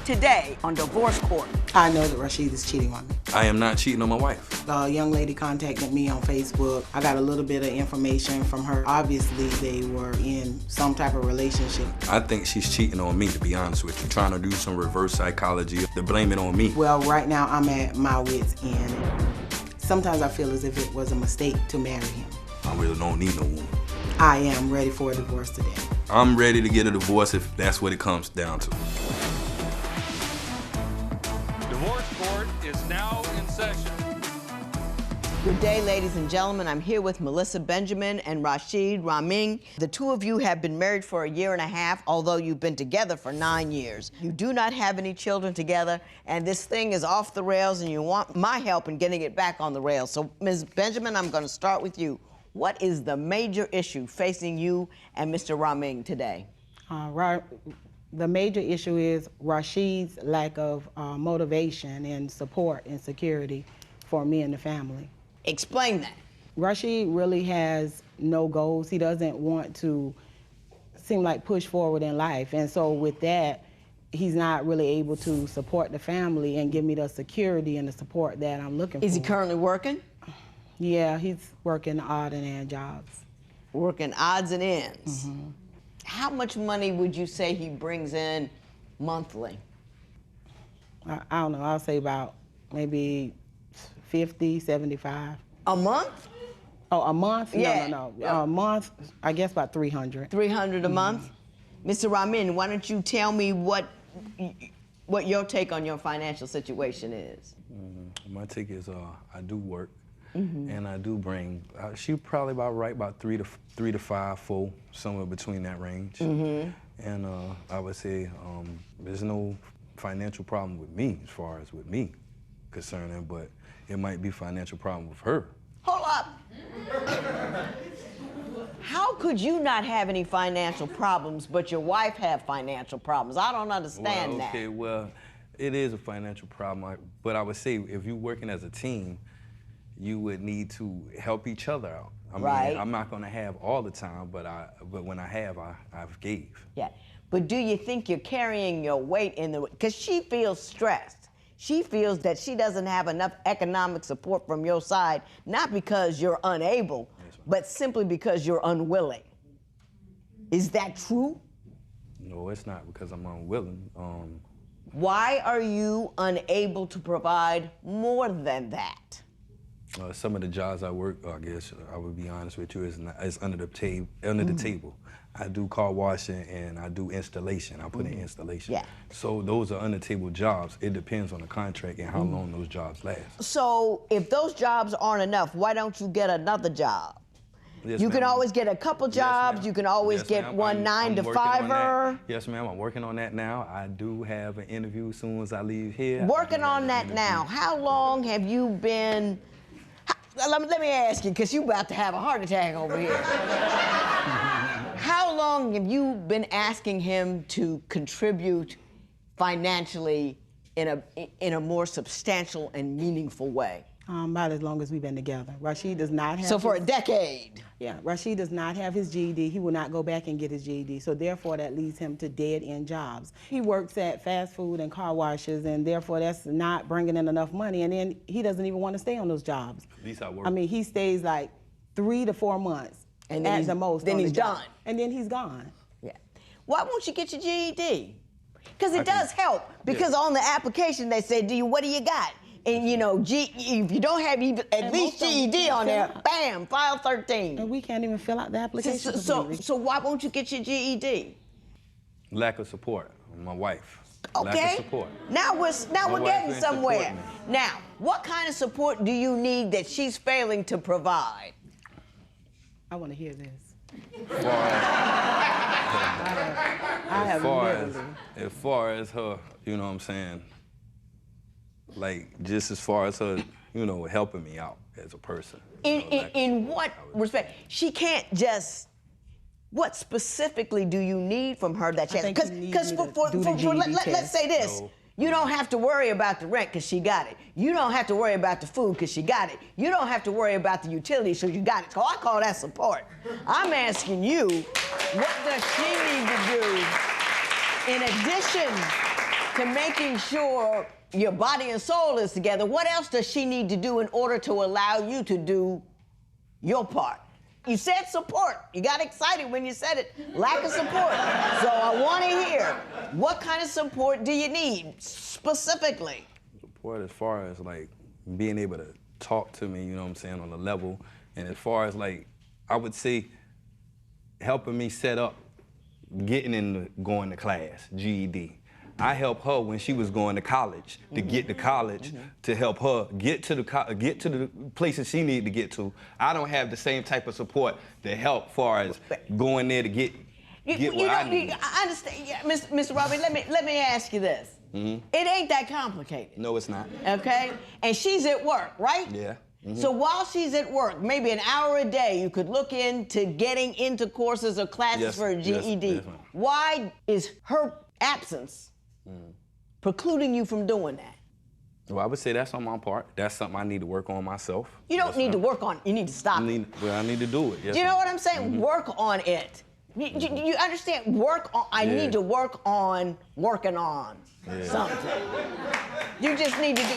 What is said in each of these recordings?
today on Divorce Court. I know that Rasheid is cheating on me. I am not cheating on my wife. A young lady contacted me on Facebook. I got a little bit of information from her. Obviously, they were in some type of relationship. I think she's cheating on me, to be honest with you. Trying to do some reverse psychology to blame it on me. Well, right now I'm at my wit's end. Sometimes I feel as if it was a mistake to marry him. I really don't need no woman. I am ready for a divorce today. I'm ready to get a divorce if that's what it comes down to. Divorce Court is now in session. Good day, ladies and gentlemen. I'm here with Melissa Benjamin and Rashid Raming. The two of you have been married for a year and a half, although you've been together for 9 years. You do not have any children together, and this thing is off the rails, and you want my help in getting it back on the rails. So, Ms. Benjamin, I'm going to start with you. What is the major issue facing you and Mr. Raming today? The major issue is Rashid's lack of motivation and support and security for me and the family. Explain that. Rasheid really has no goals. He doesn't want to seem like push forward in life. And so with that, he's not really able to support the family and give me the security and the support that I'm looking for. Is he currently working? Yeah, he's working odd and end jobs. Working odds and ends. Mm-hmm. How much money would you say he brings in monthly? I don't know, I'll say about maybe 50, 75. A month? Oh, a month? Yeah. No. A month, I guess about 300. 300 a month? Mr. Ramin, why don't you tell me what your take on your financial situation is? My take is I do work. And I do bring, she probably about 3 to 5, 4, somewhere between that range. And I would say there's no financial problem with me as far as with me concerning, but it might be financial problem with her. Hold up. How could you not have any financial problems, but your wife have financial problems? I don't understand that. Okay, well, it is a financial problem, but I would say if you're working as a team, you would need to help each other out. I mean, I'm not gonna have all the time, but when I have, I've gave. Yeah, but do you think you're carrying your weight in the, because she feels stressed. She feels that she doesn't have enough economic support from your side, not because you're unable, but simply because you're unwilling. Is that true? No, it's not because I'm unwilling. Why are you unable to provide more than that? Some of the jobs I work, I guess I would be honest with you, is under the table. I do car washing and I do installation. I put in installation. Yeah. So those are under table jobs. It depends on the contract and how long those jobs last. So if those jobs aren't enough, why don't you get another job? Yes, you can ma'am. always get a couple jobs. Yes, you can always yes, get ma'am. one I'm 9 to working on 5er. that. Yes, ma'am. I'm working on that now. I do have an interview as soon as I leave here. Working on that now. How long have you been? Let me ask you, because you're about to have a heart attack over here. How long have you been asking him to contribute financially in a more substantial and meaningful way? About as long as we've been together. Rasheid does not have. So for a decade. Yeah, Rasheid does not have his GED. He will not go back and get his GED. So therefore, that leads him to dead-end jobs. He works at fast food and car washes, and therefore that's not bringing in enough money. And then he doesn't even want to stay on those jobs. At least I work. I mean, he stays like 3 to 4 months And at the most. Then on he's the job. done. And then he's gone. Yeah. Why won't you get your GED? Because it does help. Because on the application they say, what do you got? And you know, if you don't have even at least GED on there, bam, file 13. And we can't even fill out the application. So why won't you get your GED? Lack of support. My wife. Okay. Lack of support. Now we're getting somewhere. Now, what kind of support do you need that she's failing to provide? I want to hear this. As far as her, you know what I'm saying, like just as far as her, you know, helping me out as a person. In what respect? She can't just. What specifically do you need from her that she has? Because let's say this. No. You don't have to worry about the rent because she got it. You don't have to worry about the food because she got it. You don't have to worry about the utilities so you got it. So I call that support. I'm asking you, what does she need to do in addition to making sure your body and soul is together, what else does she need to do in order to allow you to do your part? You said support. You got excited when you said it. Lack of support. So I want to hear, what kind of support do you need specifically? Support as far as like being able to talk to me, you know what I'm saying, on a level. And as far as like, I would say helping me set up going to class, GED. I helped her when she was going to college to get to college, to help her get to the places she needed to get to. I don't have the same type of support to help far as going there to get what I need. I understand, yeah, Mr. Robbie. Let me ask you this. It ain't that complicated. No, it's not. Okay, and she's at work, right? Yeah. So while she's at work, maybe an hour a day, you could look into getting into courses or classes for a GED. Yes, Why is her absence precluding you from doing that? Well, I would say that's on my part. That's something I need to work on myself. You don't need to work on it. You need to stop it. Well, I need to do it. Yes, Do you know what I'm saying? Work on it. You understand? Work on. I need to work on working on something. You just need to do.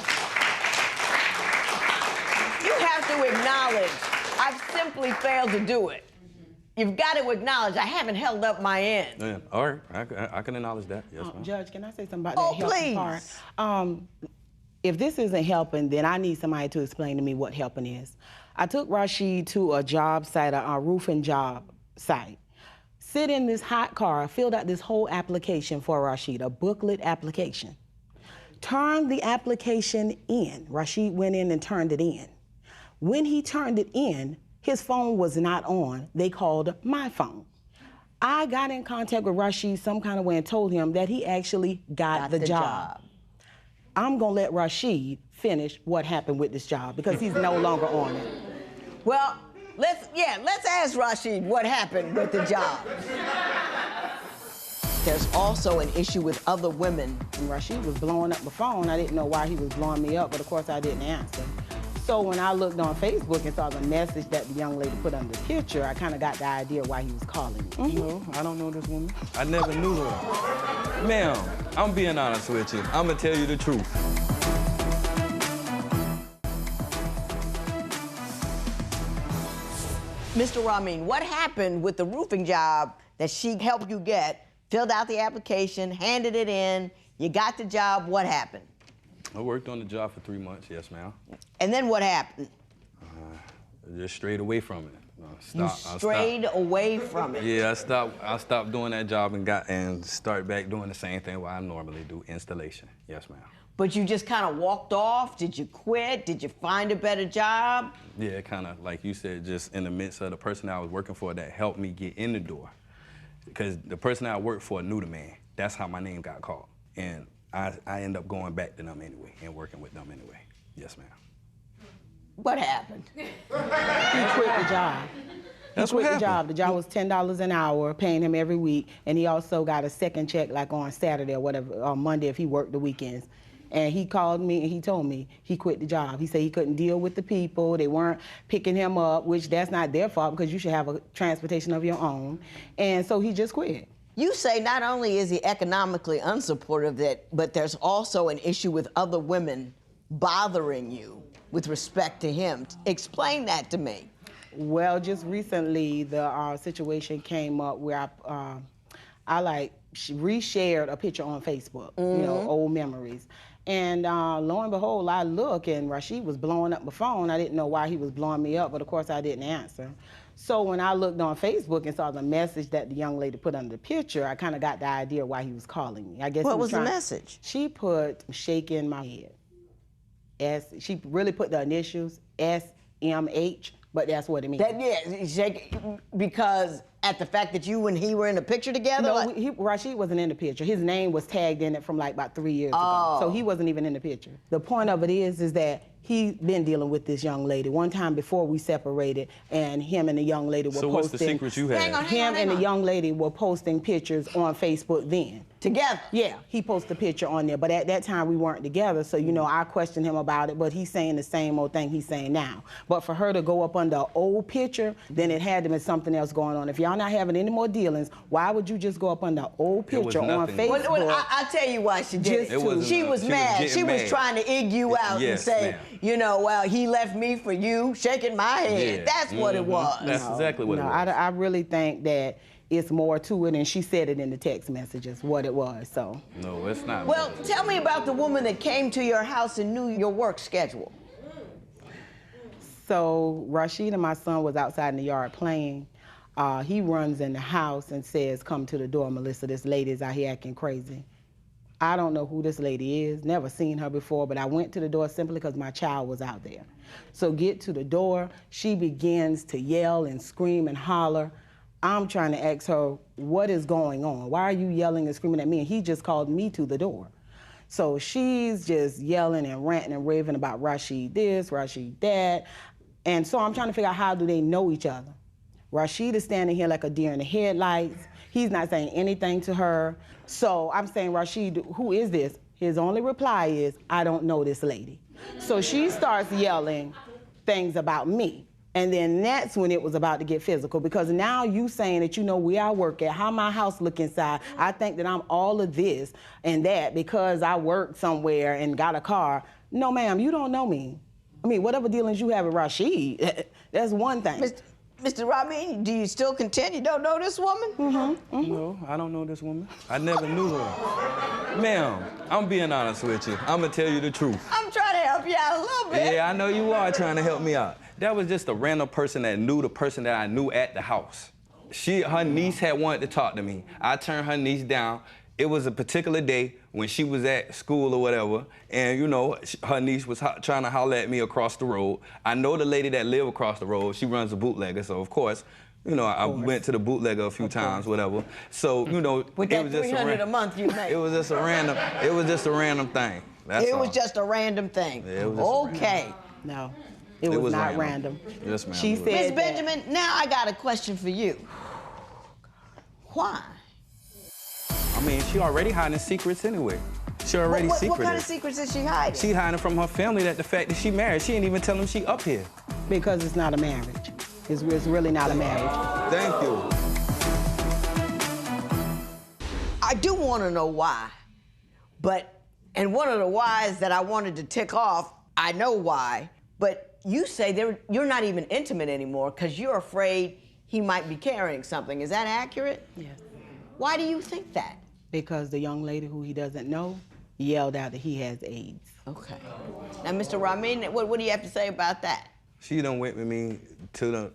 You have to acknowledge, I've simply failed to do it. You've got to acknowledge, I haven't held up my end. Yeah, all right, I can acknowledge that, yes, ma'am. Judge, can I say something about that helping part? If this isn't helping, then I need somebody to explain to me what helping is. I took Rasheid to a job site, a roofing job site. Sit in this hot car, filled out this whole application for Rasheid, a booklet application. Turned the application in. Rasheid went in and turned it in. When he turned it in, his phone was not on. They called my phone. I got in contact with Rasheid some kind of way and told him that he actually got the job. I'm gonna let Rasheid finish what happened with this job because he's no longer on it. Well, let's ask Rasheid what happened with the job. There's also an issue with other women. When Rasheid was blowing up the phone, I didn't know why he was blowing me up, but of course I didn't answer. So when I looked on Facebook and saw the message that the young lady put under the picture, I kind of got the idea why he was calling me. No, I don't know this woman. I never knew her. Ma'am, I'm being honest with you. I'm gonna tell you the truth. Mr. Ramin, what happened with the roofing job that she helped you get, filled out the application, handed it in, you got the job, what happened? I worked on the job for 3 months, yes, ma'am. And then what happened? Just strayed away from it. You strayed away from it? Yeah, I stopped doing that job and started back doing the same thing what I normally do, installation. Yes, ma'am. But you just kind of walked off? Did you quit? Did you find a better job? Yeah, kind of, like you said, just in the midst of the person I was working for that helped me get in the door. Because the person I worked for knew the man. That's how my name got called. And I end up going back to them anyway and working with them anyway. Yes, ma'am. What happened? He quit the job. That's he quit what the job. happened. The job was $10 an hour, paying him every week, and he also got a second check like on Saturday or whatever, or Monday if he worked the weekends. And he called me and he told me he quit the job. He said he couldn't deal with the people. They weren't picking him up, which that's not their fault because you should have a transportation of your own. And so he just quit. You say not only is he economically unsupportive, but there's also an issue with other women bothering you with respect to him. Explain that to me. Well, just recently, the situation came up where I reshared a picture on Facebook, you know, old memories. And lo and behold, I look and Rasheid was blowing up my phone. I didn't know why he was blowing me up, but of course I didn't answer. So when I looked on Facebook and saw the message that the young lady put under the picture, I kind of got the idea why he was calling me. I guess what was the message? She put shaking my head. She really put the initials SMH, but that's what it means. Because at the fact that you and he were in the picture together? No, Rasheid wasn't in the picture. His name was tagged in it from like about 3 years ago. So he wasn't even in the picture. The point of it is that he been dealing with this young lady. One time before we separated, and him and the young lady were posting. So what's the secret you had? Him and the young lady were posting pictures on Facebook then. Together? Yeah, he posted a picture on there, but at that time we weren't together, so you know, I questioned him about it, but he's saying the same old thing he's saying now. But for her to go up under an old picture, then it had to be something else going on. If y'all not having any more dealings, why would you just go up under an old picture on Facebook? Well, I'll tell you why she did it. She was mad. She was trying to egg you out and say, you know, well, he left me for you, shaking my head. Yeah. That's what it was. That's exactly what it was. I really think that it's more to it, and she said it in the text messages, what it was, so. No, it's not. Well, tell me about the woman that came to your house and knew your work schedule. So Rashid and my son was outside in the yard playing. He runs in the house and says, come to the door, Melissa, this lady is out here acting crazy. I don't know who this lady is, never seen her before, but I went to the door simply because my child was out there. So get to the door, she begins to yell and scream and holler. I'm trying to ask her, what is going on? Why are you yelling and screaming at me? And he just called me to the door. So she's just yelling and ranting and raving about Rasheid this, Rasheid that. And so I'm trying to figure out, how do they know each other? Rasheid is standing here like a deer in the headlights. He's not saying anything to her. So I'm saying, Rasheid, who is this? His only reply is, I don't know this lady. So she starts yelling things about me. And then that's when it was about to get physical, because now you saying that you know where I work at, how my house look inside. I think that I'm all of this and that because I work somewhere and got a car. No, ma'am, you don't know me. I mean, whatever dealings you have with Rasheid, that's one thing. Mr. Ramin, do you still contend you don't know this woman? No, I don't know this woman. I never knew her. Ma'am, I'm being honest with you. I'm gonna tell you the truth. I'm trying to help you out a little bit. Yeah, I know you are trying to help me out. That was just a random person that knew the person that I knew at the house. Her niece had wanted to talk to me. I turned her niece down. It was a particular day when she was at school or whatever, and you know, her niece was trying to holler at me across the road. I know the lady that lived across the road. She runs a bootlegger, so of course, you know, I went to the bootlegger a few times, whatever. So, you know, with that $300 a month you make. It was just a random thing. That's all. Was just a random thing. Yeah, it was just okay. No. It was not random. Yes, ma'am. She said, Ms. Benjamin, now I got a question for you. Why? I mean, she already hiding secrets anyway. She already secretive. What kind of secrets is she hiding? She hiding from her family that the fact that she married. She ain't even tell them she up here. Because it's not a marriage. It's really not a marriage. Thank you. I do want to know why, and one of the whys that I wanted to tick off, I know why, but you say you're not even intimate anymore because you're afraid he might be carrying something. Is that accurate? Yes. Why do you think that? Because the young lady who he doesn't know yelled out that he has AIDS. Okay. Now, Mr. Ramin, what do you have to say about that? She done went with me to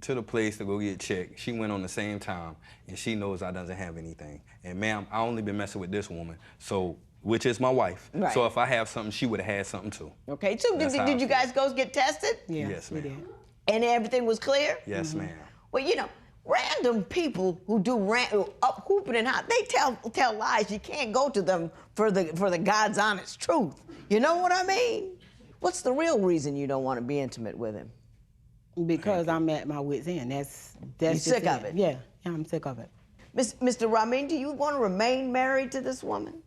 the place to go get checked. She went on the same time, and she knows I doesn't have anything. And ma'am, I only been messing with this woman, so, which is my wife. Right. So if I have something, she would have had something too. Okay, so did you guys go get tested? Yeah, yes, we ma'am. did. And everything was clear? Yes, ma'am. Well, you know, random people who do up hooping and out, they tell lies. You can't go to them for the God's honest truth. You know what I mean? What's the real reason you don't want to be intimate with him? Because I'm at my wit's end. That's You're sick of it? Yeah, I'm sick of it. Mr. Ramin, do you want to remain married to this woman?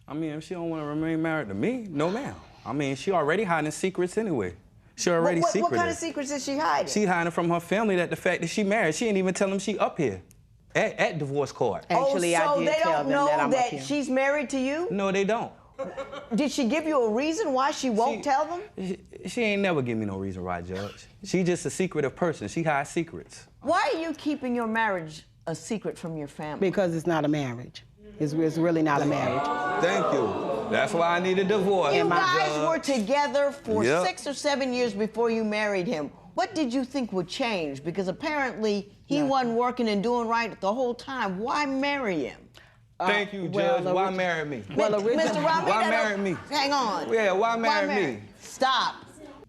I mean, if she don't want to remain married to me, no ma'am. I mean, she already hiding secrets anyway. She already secretive. What kind of secrets is she hiding? She hiding from her family that the fact that she married. She ain't even tell them she up here at divorce court. Actually, so I did they tell don't them know that I'm up that here. she's married to you? No, they don't. Did she give you a reason why she won't tell them? She ain't never give me no reason why, Judge. She just a secretive person. She hides secrets. Why are you keeping your marriage a secret from your family? Because it's not a marriage. It's really not a marriage. Thank you. That's why I need a divorce. You guys were together for Yep. 6 or 7 years before you married him. What did you think would change? Because apparently he wasn't working and doing right the whole time. Why marry him? Thank you, Judge. Why marry me? Well, Mr. Ramin, why marry me? Hang on. Yeah, why marry me? Stop.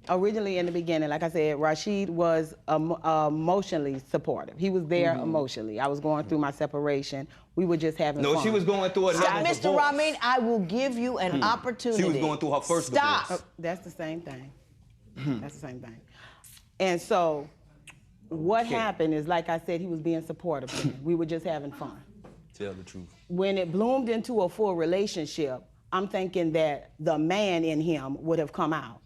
Originally, in the beginning, like I said, Rasheid was emotionally supportive. He was there emotionally. I was going through my separation. We were just having fun. No, she was going through another divorce. Mr. Ramin, I will give you an opportunity. She was going through her first Stop. divorce. That's the same thing. That's the same thing. And so, what happened is, like I said, he was being supportive to me. We were just having fun. Tell the truth. When it bloomed into a full relationship, I'm thinking that the man in him would have come out.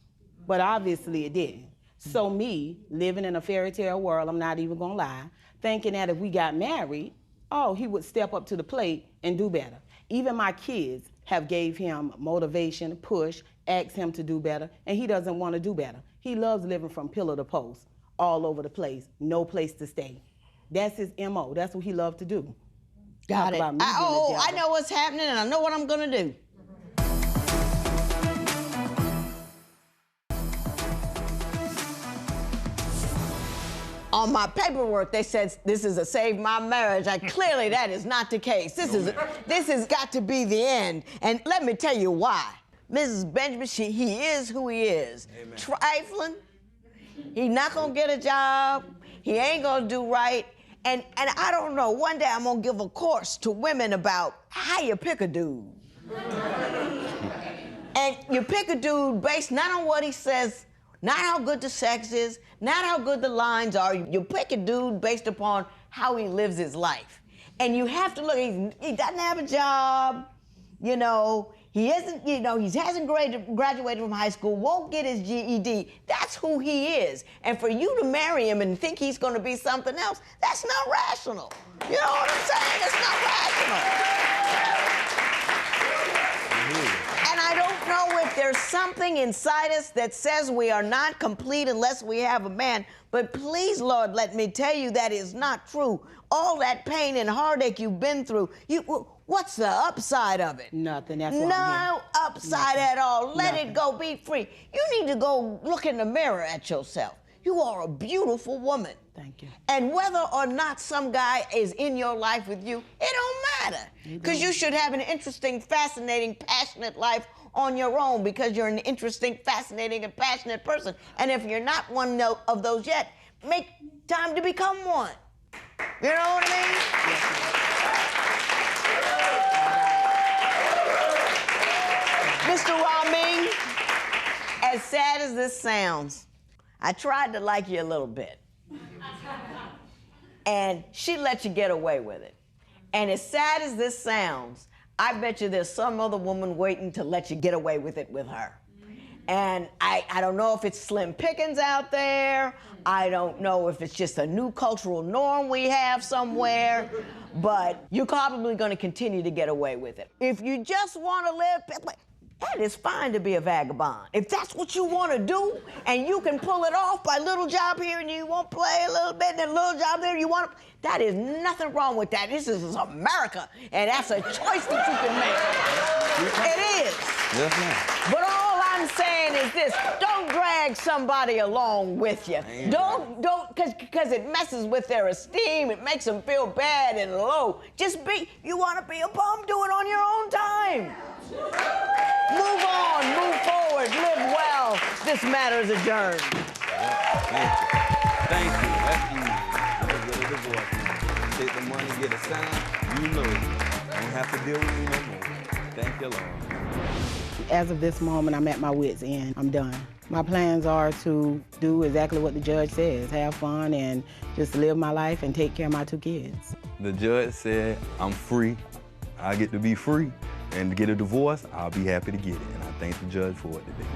But obviously it didn't. So me, living in a fairy tale world, I'm not even gonna lie, thinking that if we got married, oh, he would step up to the plate and do better. Even my kids have gave him motivation, push, asked him to do better, and he doesn't want to do better. He loves living from pillar to post, all over the place, no place to stay. That's his MO. That's what he loved to do. Got it. I know what's happening, and I know what I'm gonna do. On my paperwork, they said this is a save my marriage. Clearly, that is not the case. This has got to be the end. And let me tell you why. Mrs. Benjamin, he is who he is. Amen. Trifling. He's not gonna get a job. He ain't gonna do right. And I don't know, one day I'm gonna give a course to women about how you pick a dude. And you pick a dude based not on what he says, not how good the sex is, not how good the lines are. You pick a dude based upon how he lives his life. And you have to look, he doesn't have a job, you know, he isn't, you know, he hasn't graduated from high school, won't get his GED. That's who he is. And for you to marry him and think he's gonna be something else, that's not rational. You know what I'm saying? It's not rational. And I don't know if there's something inside us that says we are not complete unless we have a man. But please, Lord, let me tell you that is not true. All that pain and heartache you've been through, what's the upside of it? Nothing. That's why no upside at all. Let it go. Be free. You need to go look in the mirror at yourself. You are a beautiful woman. Thank you. And whether or not some guy is in your life with you, it don't matter. Because you should have an interesting, fascinating, passionate life on your own because you're an interesting, fascinating, and passionate person. And if you're not one of those yet, make time to become one. You know what I mean? Yes. Mr. Raming, as sad as this sounds, I tried to like you a little bit. And she let you get away with it. And as sad as this sounds, I bet you there's some other woman waiting to let you get away with it with her. And I don't know if it's slim pickings out there. I don't know if it's just a new cultural norm we have somewhere. But you're probably going to continue to get away with it. If you just want to live, that is fine to be a vagabond. If that's what you want to do, and you can pull it off by little job here and you won't play a little bit, and a little job there you want to, that is nothing wrong with that. This is America, and that's a choice that you can make. It is. Yes, ma'am. But all I'm saying is this: don't drag somebody along with you. Don't, because it messes with their esteem. It makes them feel bad and low. Just you want to be a bum, do it on your own time. Move on, move forward, live well. This matter is adjourned. Thank you. That's easy. Get a divorce. Take the money, get a sign. You know it. Don't have to deal with me no more. Thank you, Lord. As of this moment, I'm at my wit's end. I'm done. My plans are to do exactly what the judge says, have fun and just live my life and take care of my 2 kids. The judge said I'm free. I get to be free. And to get a divorce, I'll be happy to get it. And I thank the judge for it today.